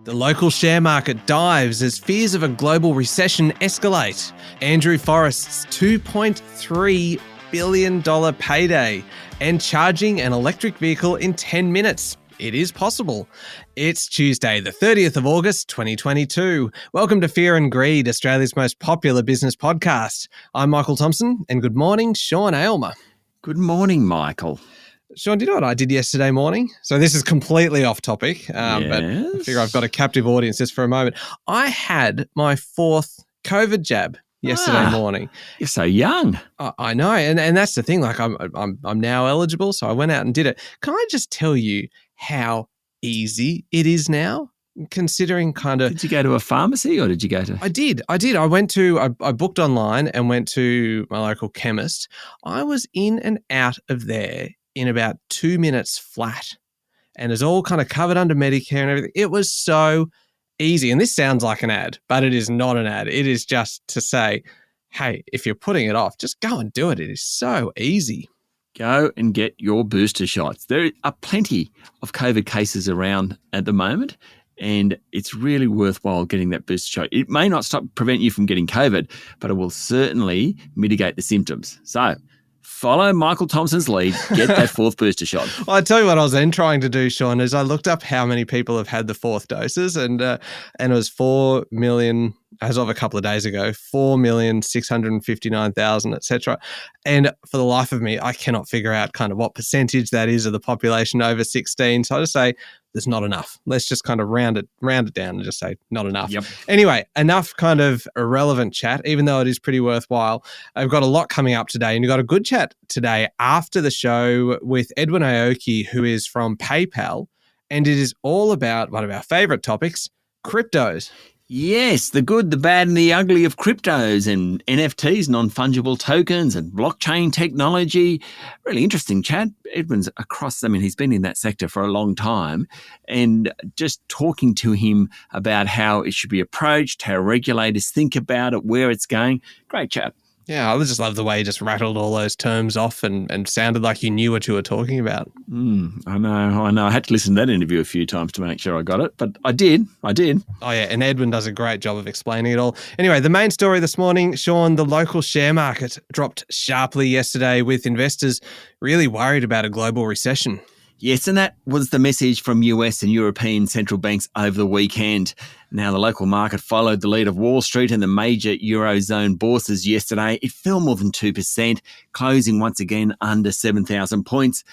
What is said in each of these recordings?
The local share market dives as fears of a global recession escalate. Andrew Forrest's $2.3 billion payday and charging an electric vehicle in 10 minutes. It is possible. It's Tuesday, the 30th of August, 2022. Welcome to Fear and Greed, Australia's most popular business podcast. I'm Michael Thompson, and good morning, Sean Aylmer. Good morning, Michael. Sean, do you know what I did yesterday morning? So this is completely off topic, but I figure I've got a captive audience just for a moment. I had my fourth COVID jab yesterday morning. You're so young. I know, and that's the thing. Like I'm now eligible, so I went out and did it. Can I just tell you how easy it is now? Considering kind of... Did you go to a pharmacy or did you go to... I did. I booked online and went to my local chemist. I was in and out of there in about 2 minutes flat. And it's all kind of covered under Medicare and everything. It was so easy. And this sounds like an ad, but it is not an ad. It is just to say, hey, if you're putting it off, just go and do it. It is so easy. Go and get your booster shots. There are plenty of COVID cases around at the moment, and it's really worthwhile getting that booster shot. It may not prevent you from getting COVID, but it will certainly mitigate the symptoms. So follow Michael Thompson's lead, get that fourth booster shot. Well, I tell you what I was then trying to do, Sean, is I looked up how many people have had the fourth doses, and it was 4 million, as of a couple of days ago, 4,659,000, etc. And for the life of me, I cannot figure out kind of what percentage that is of the population over 16. So I just say there's not enough. Let's just kind of round it down and just say not enough. Yep. Anyway, enough kind of irrelevant chat, even though it is pretty worthwhile. I've got a lot coming up today, and you've got a good chat today after the show with Edwin Aoki, who is from PayPal, and it is all about one of our favorite topics, cryptos. Yes, the good, the bad, and the ugly of cryptos and NFTs, non-fungible tokens, and blockchain technology. Really interesting chat. Edwin's he's been in that sector for a long time, and just talking to him about how it should be approached, how regulators think about it, where it's going. Great chat. Yeah, I just love the way you just rattled all those terms off and sounded like you knew what you were talking about. I know. I had to listen to that interview a few times to make sure I got it, but I did. Oh, yeah, and Edwin does a great job of explaining it all. Anyway, the main story this morning, Sean, the local share market dropped sharply yesterday with investors really worried about a global recession. Yes, and that was the message from US and European central banks over the weekend. Now, the local market followed the lead of Wall Street and the major Eurozone bourses yesterday. It fell more than 2%, closing once again under 7,000 points.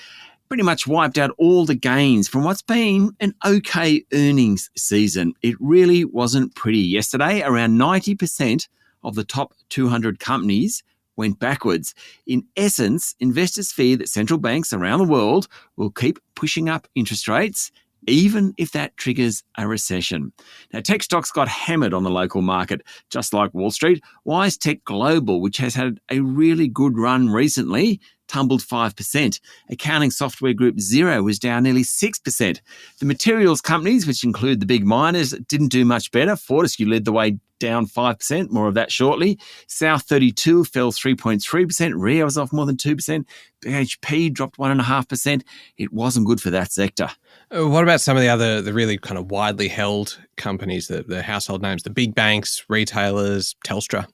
Pretty much wiped out all the gains from what's been an okay earnings season. It really wasn't pretty. Yesterday, around 90% of the top 200 companies went backwards. In essence, investors fear that central banks around the world will keep pushing up interest rates, even if that triggers a recession. Now, tech stocks got hammered on the local market, just like Wall Street. WiseTech Global, which has had a really good run recently, tumbled 5%. Accounting software group Xero was down nearly 6%. The materials companies, which include the big miners, didn't do much better. Forrest led the way, down 5%, more of that shortly. South 32 fell 3.3%. Rio was off more than 2%. BHP dropped 1.5%. It wasn't good for that sector. What about some of the really kind of widely held companies, the household names, the big banks, retailers, Telstra?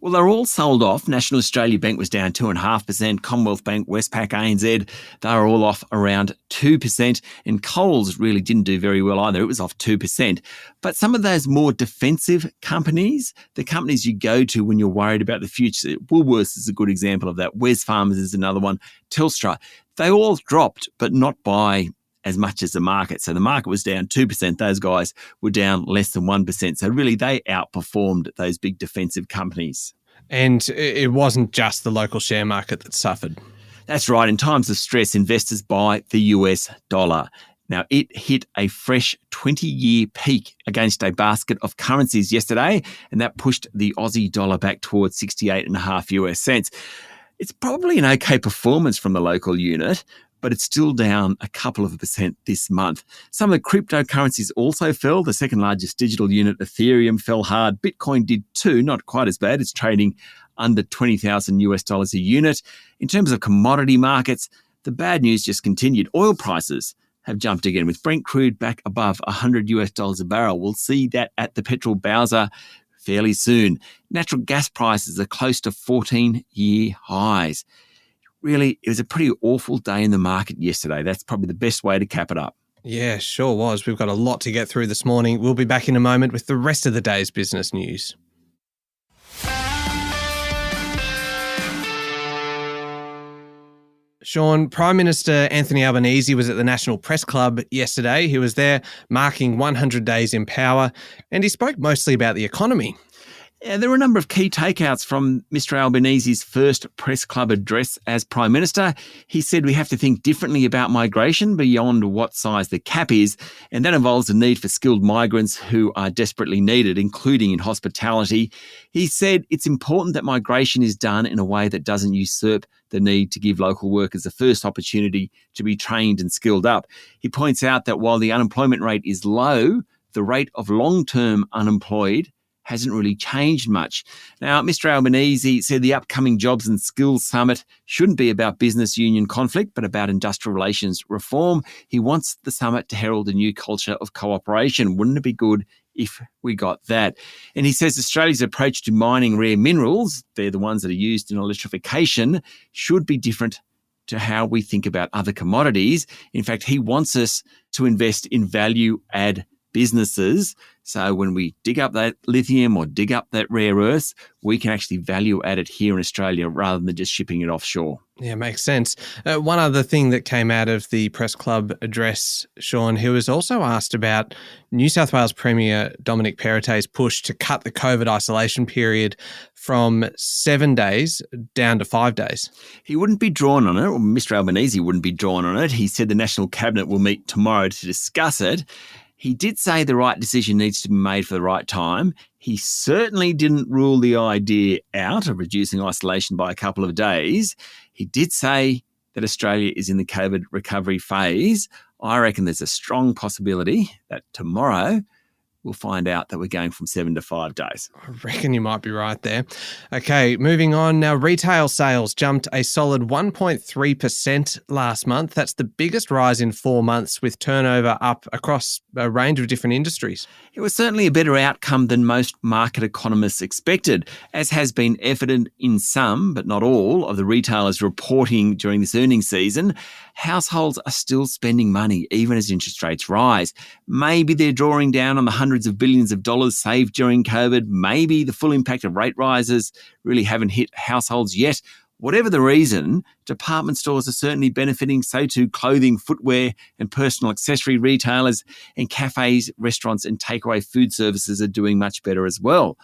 Well, they're all sold off. National Australia Bank was down 2.5%. Commonwealth Bank, Westpac, ANZ, they were all off around 2%. And Coles really didn't do very well either. It was off 2%. But some of those more defensive companies, the companies you go to when you're worried about the future, Woolworths is a good example of that. Wesfarmers is another one. Telstra, they all dropped, but not by as much as the market. So the market was down 2%. Those guys were down less than 1%. So really they outperformed those big defensive companies. And it wasn't just the local share market that suffered. That's right. In times of stress, investors buy the US dollar. Now, it hit a fresh 20-year peak against a basket of currencies yesterday, and that pushed the Aussie dollar back towards 68.5 US cents. It's probably an okay performance from the local unit, but it's still down a couple of % this month. Some of the cryptocurrencies also fell. The second largest digital unit, Ethereum, fell hard. Bitcoin did too, not quite as bad. It's trading under $20,000 a unit. In terms of commodity markets, the bad news just continued. Oil prices, have jumped again, with Brent crude back above $100 a barrel. We'll see that at the petrol bowser fairly soon. Natural gas prices are close to 14-year highs. Really, it was a pretty awful day in the market yesterday. That's probably the best way to cap it up. Yeah, sure was. We've got a lot to get through this morning. We'll be back in a moment with the rest of the day's business news. Sean, Prime Minister Anthony Albanese was at the National Press Club yesterday. He was there marking 100 days in power, and he spoke mostly about the economy. Yeah, there were a number of key takeouts from Mr. Albanese's first press club address as Prime Minister. He said we have to think differently about migration beyond what size the cap is, and that involves the need for skilled migrants who are desperately needed, including in hospitality. He said it's important that migration is done in a way that doesn't usurp the need to give local workers the first opportunity to be trained and skilled up. He points out that while the unemployment rate is low, the rate of long-term unemployed hasn't really changed much. Now, Mr. Albanese said the upcoming Jobs and Skills Summit shouldn't be about business union conflict, but about industrial relations reform. He wants the summit to herald a new culture of cooperation. Wouldn't it be good if we got that? And he says Australia's approach to mining rare minerals, they're the ones that are used in electrification, should be different to how we think about other commodities. In fact, he wants us to invest in value-add businesses. So when we dig up that lithium or dig up that rare earth, we can actually value add it here in Australia rather than just shipping it offshore. Yeah, makes sense. One other thing that came out of the press club address, Sean, he was also asked about New South Wales Premier Dominic Perrottet's push to cut the COVID isolation period from 7 days down to 5 days. He wouldn't be drawn on it, or Mr. Albanese wouldn't be drawn on it. He said the National Cabinet will meet tomorrow to discuss it. He did say the right decision needs to be made for the right time. He certainly didn't rule the idea out of reducing isolation by a couple of days. He did say that Australia is in the COVID recovery phase. I reckon there's a strong possibility that tomorrow we'll find out that we're going from 7 to 5 days. I reckon you might be right there. Okay, moving on. Now, retail sales jumped a solid 1.3% last month. That's the biggest rise in 4 months, with turnover up across a range of different industries. It was certainly a better outcome than most market economists expected, as has been evident in some, but not all, of the retailers reporting during this earnings season. Households are still spending money, even as interest rates rise. Maybe they're drawing down on the hundreds of billions of dollars saved during COVID. Maybe the full impact of rate rises really haven't hit households yet. Whatever the reason, department stores are certainly benefiting. So too clothing, footwear and personal accessory retailers, and cafes, restaurants and takeaway food services are doing much better as well.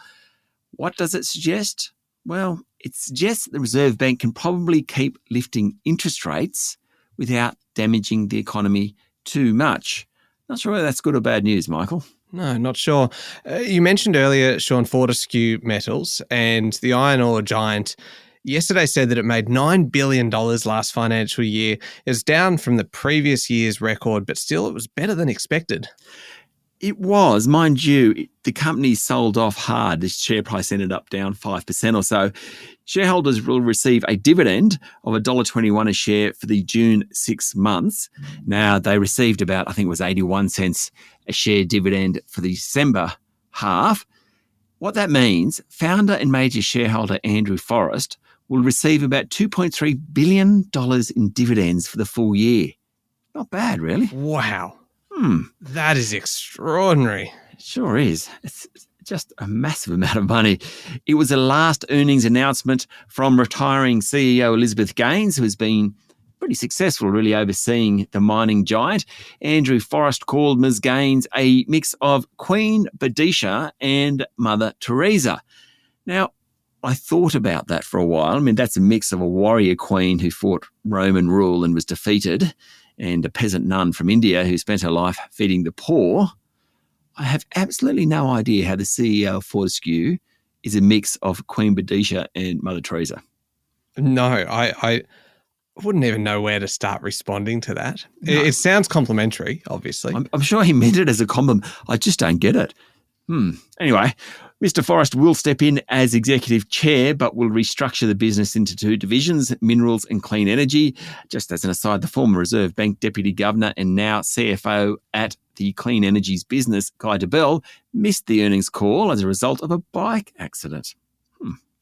What does it suggest? Well, it suggests that the Reserve Bank can probably keep lifting interest rates without damaging the economy too much. Not sure whether that's good or bad news, Michael. No, not sure. You mentioned earlier, Sean, Fortescue Metals, and the iron ore giant yesterday said that it made $9 billion last financial year. It's down from the previous year's record, but still it was better than expected. It was, mind you, the company sold off hard. The share price ended up down 5% or so. Shareholders will receive a dividend of $1.21 a share for the June 6 months. Now, they received about, I think it was 81 cents a share dividend for the December half. What that means, founder and major shareholder Andrew Forrest will receive about $2.3 billion in dividends for the full year. Not bad, really. Wow. That is extraordinary. It sure is. It's just a massive amount of money. It was the last earnings announcement from retiring CEO Elizabeth Gaines, who has been pretty successful really overseeing the mining giant. Andrew Forrest called Ms. Gaines a mix of Queen Boadicea and Mother Teresa. Now, I thought about that for a while. I mean, that's a mix of a warrior queen who fought Roman rule and was defeated, and a peasant nun from India who spent her life feeding the poor. I have absolutely no idea how the CEO of Fortescue is a mix of Queen Boadicea and Mother Teresa. No, I wouldn't even know where to start responding to that. No. It sounds complimentary, obviously. I'm sure he meant it as a compliment. I just don't get it. Anyway, Mr. Forrest will step in as executive chair, but will restructure the business into two divisions, minerals and clean energy. Just as an aside, the former Reserve Bank Deputy Governor and now CFO at the Clean Energies business, Guy Debelle, missed the earnings call as a result of a bike accident.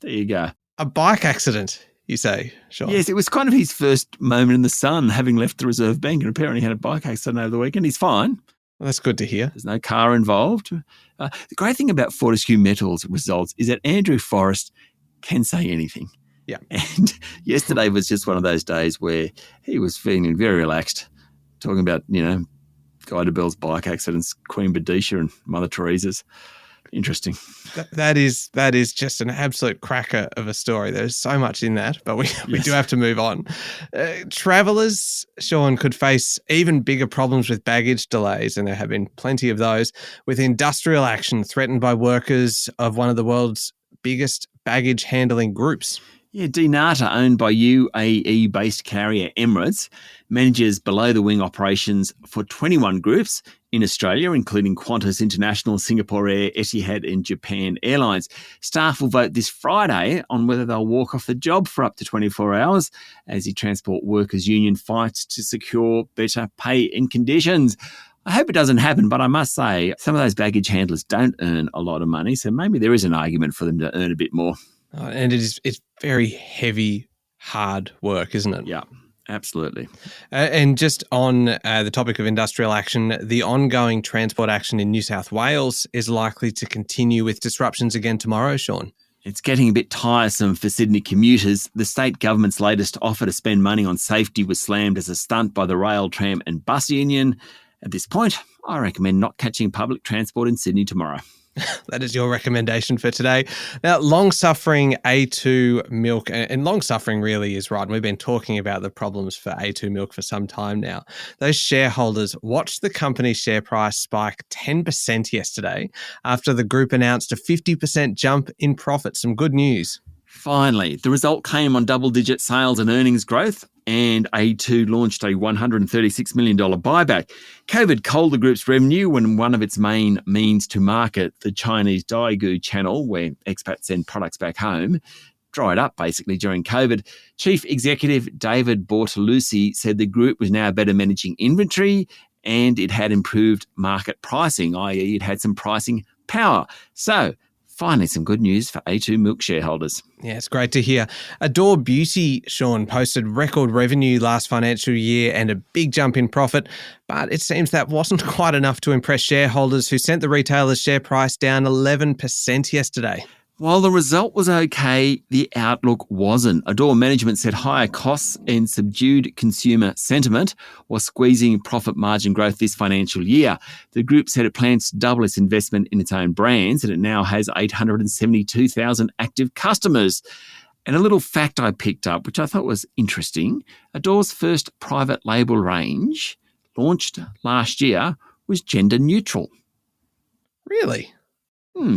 There you go. A bike accident, you say, Sean? Yes, it was kind of his first moment in the sun, having left the Reserve Bank, and apparently had a bike accident over the weekend. He's fine. Well, that's good to hear. There's no car involved. The great thing about Fortescue Metals results is that Andrew Forrest can say anything. Yeah. And yesterday was just one of those days where he was feeling very relaxed, talking about, Guy Debelle's bike accidents, Queen Badisha and Mother Teresa's. Interesting. That is just an absolute cracker of a story. There's so much in that, but we do have to move on. Travellers, Sean, could face even bigger problems with baggage delays, and there have been plenty of those, with industrial action threatened by workers of one of the world's biggest baggage handling groups. Yeah, Dnata, owned by UAE-based carrier Emirates, manages below-the-wing operations for 21 groups in Australia, including Qantas International, Singapore Air, Etihad and Japan Airlines. Staff will vote this Friday on whether they'll walk off the job for up to 24 hours as the Transport Workers Union fights to secure better pay and conditions. I hope it doesn't happen, but I must say some of those baggage handlers don't earn a lot of money, so maybe there is an argument for them to earn a bit more. And it's very heavy, hard work, isn't it? Yeah, absolutely. And just on the topic of industrial action, the ongoing transport action in New South Wales is likely to continue with disruptions again tomorrow, Sean. It's getting a bit tiresome for Sydney commuters. The state government's latest offer to spend money on safety was slammed as a stunt by the Rail, Tram and Bus Union. At this point, I recommend not catching public transport in Sydney tomorrow. That is your recommendation for today. Now, long-suffering A2 milk, and long-suffering really is right. And we've been talking about the problems for A2 milk for some time now. Those shareholders watched the company's share price spike 10% yesterday after the group announced a 50% jump in profit. Some good news. Finally, the result came on double-digit sales and earnings growth, and A2 launched a $136 million buyback. COVID culled the group's revenue when one of its main means to market, the Chinese Daigou channel, where expats send products back home, dried up basically during COVID. Chief Executive David Bortolussi said the group was now better managing inventory and it had improved market pricing, i.e. it had some pricing power. So, finally, some good news for A2 Milk shareholders. Yeah, it's great to hear. Adore Beauty, Sean, posted record revenue last financial year and a big jump in profit, but it seems that wasn't quite enough to impress shareholders who sent the retailer's share price down 11% yesterday. While the result was okay, the outlook wasn't. Adore management said higher costs and subdued consumer sentiment was squeezing profit margin growth this financial year. The group said it plans to double its investment in its own brands and it now has 872,000 active customers. And a little fact I picked up, which I thought was interesting, Adore's first private label range, launched last year, was gender neutral. Really?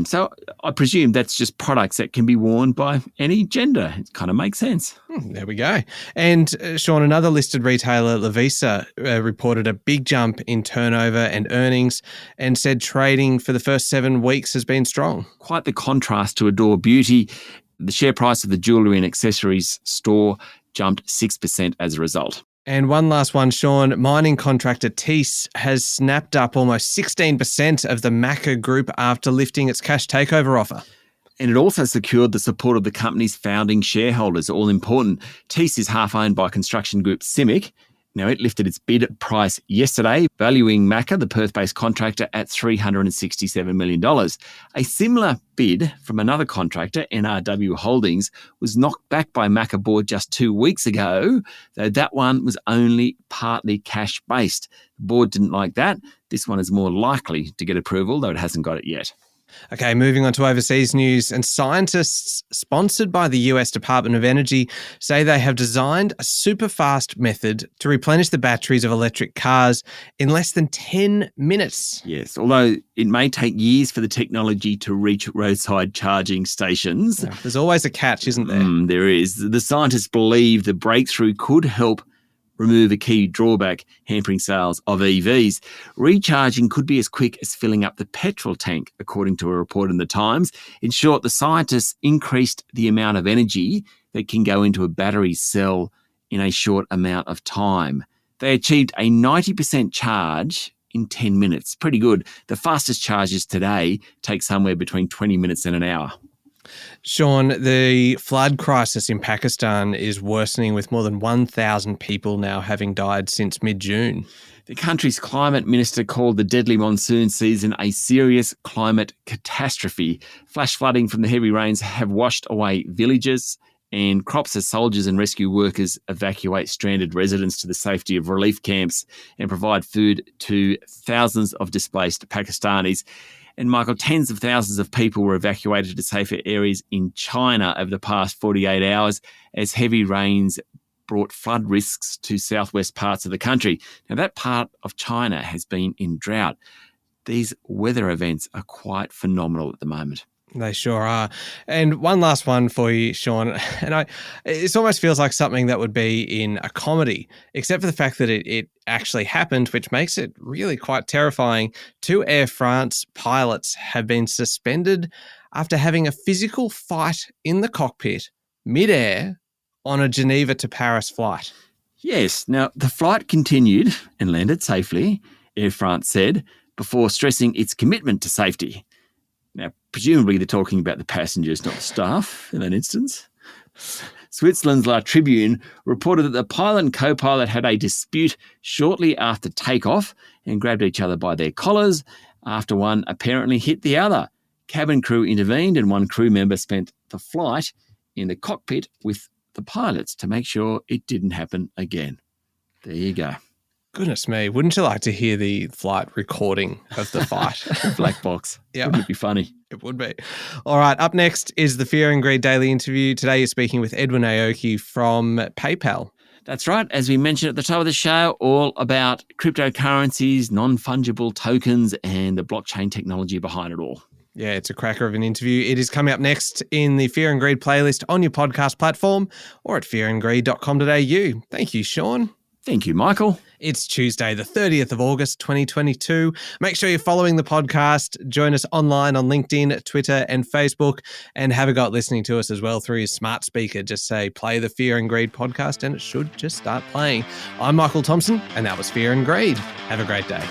So I presume that's just products that can be worn by any gender. It kind of makes sense. There we go. And Sean, another listed retailer, Lovisa, reported a big jump in turnover and earnings and said trading for the first 7 weeks has been strong. Quite the contrast to Adore Beauty. The share price of the jewellery and accessories store jumped 6% as a result. And one last one, Sean. Mining contractor Thiess has snapped up almost 16% of the Macca Group after lifting its cash takeover offer. And it also secured the support of the company's founding shareholders, all important. Thiess is half owned by construction group CIMIC. Now, it lifted its bid price yesterday, valuing Macca, the Perth-based contractor, at $367 million. A similar bid from another contractor, NRW Holdings, was knocked back by Macca board just 2 weeks ago, though that one was only partly cash-based. The board didn't like that. This one is more likely to get approval, though it hasn't got it yet. Okay, moving on to overseas news. And scientists sponsored by the US Department of Energy say they have designed a super-fast method to replenish the batteries of electric cars in less than 10 minutes. Yes, although it may take years for the technology to reach roadside charging stations. There's always a catch, isn't there? There is. The scientists believe the breakthrough could help remove a key drawback hampering sales of EVs. Recharging could be as quick as filling up the petrol tank, according to a report in the Times. In short, the scientists increased the amount of energy that can go into a battery cell in a short amount of time. They achieved a 90% charge in 10 minutes. Pretty good. The fastest charges today take somewhere between 20 minutes and an hour. Sean, the flood crisis in Pakistan is worsening, with more than 1,000 people now having died since mid-June. The country's climate minister called the deadly monsoon season a serious climate catastrophe. Flash flooding from the heavy rains have washed away villages and crops as soldiers and rescue workers evacuate stranded residents to the safety of relief camps and provide food to thousands of displaced Pakistanis. And Michael, tens of thousands of people were evacuated to safer areas in China over the past 48 hours as heavy rains brought flood risks to southwest parts of the country. Now, that part of China has been in drought. These weather events are quite phenomenal at the moment. They sure are. And one last one for you, Sean. And it almost feels like something that would be in a comedy, except for the fact that it actually happened, which makes it really quite terrifying. 2 Air France pilots have been suspended after having a physical fight in the cockpit mid-air on a Geneva to Paris flight. Yes. Now, the flight continued and landed safely, Air France said, before stressing its commitment to safety. Now, presumably they're talking about the passengers, not the staff in that instance. Switzerland's La Tribune reported that the pilot and co-pilot had a dispute shortly after takeoff and grabbed each other by their collars after one apparently hit the other. Cabin crew intervened and one crew member spent the flight in the cockpit with the pilots to make sure it didn't happen again. There you go. Goodness me, wouldn't you like to hear the flight recording of the fight? Black box. Yeah. Wouldn't it be funny? It would be. All right, up next is the Fear and Greed Daily Interview. Today you're speaking with Edwin Aoki from PayPal. That's right. As we mentioned at the top of the show, all about cryptocurrencies, non-fungible tokens, and the blockchain technology behind it all. Yeah, it's a cracker of an interview. It is coming up next in the Fear and Greed playlist on your podcast platform or at fearandgreed.com.au. Thank you, Sean. Thank you, Michael. It's Tuesday, the 30th of August, 2022. Make sure you're following the podcast. Join us online on LinkedIn, Twitter, and Facebook. And have a go at listening to us as well through your smart speaker. Just say, play the Fear and Greed podcast, and it should just start playing. I'm Michael Thompson, and that was Fear and Greed. Have a great day.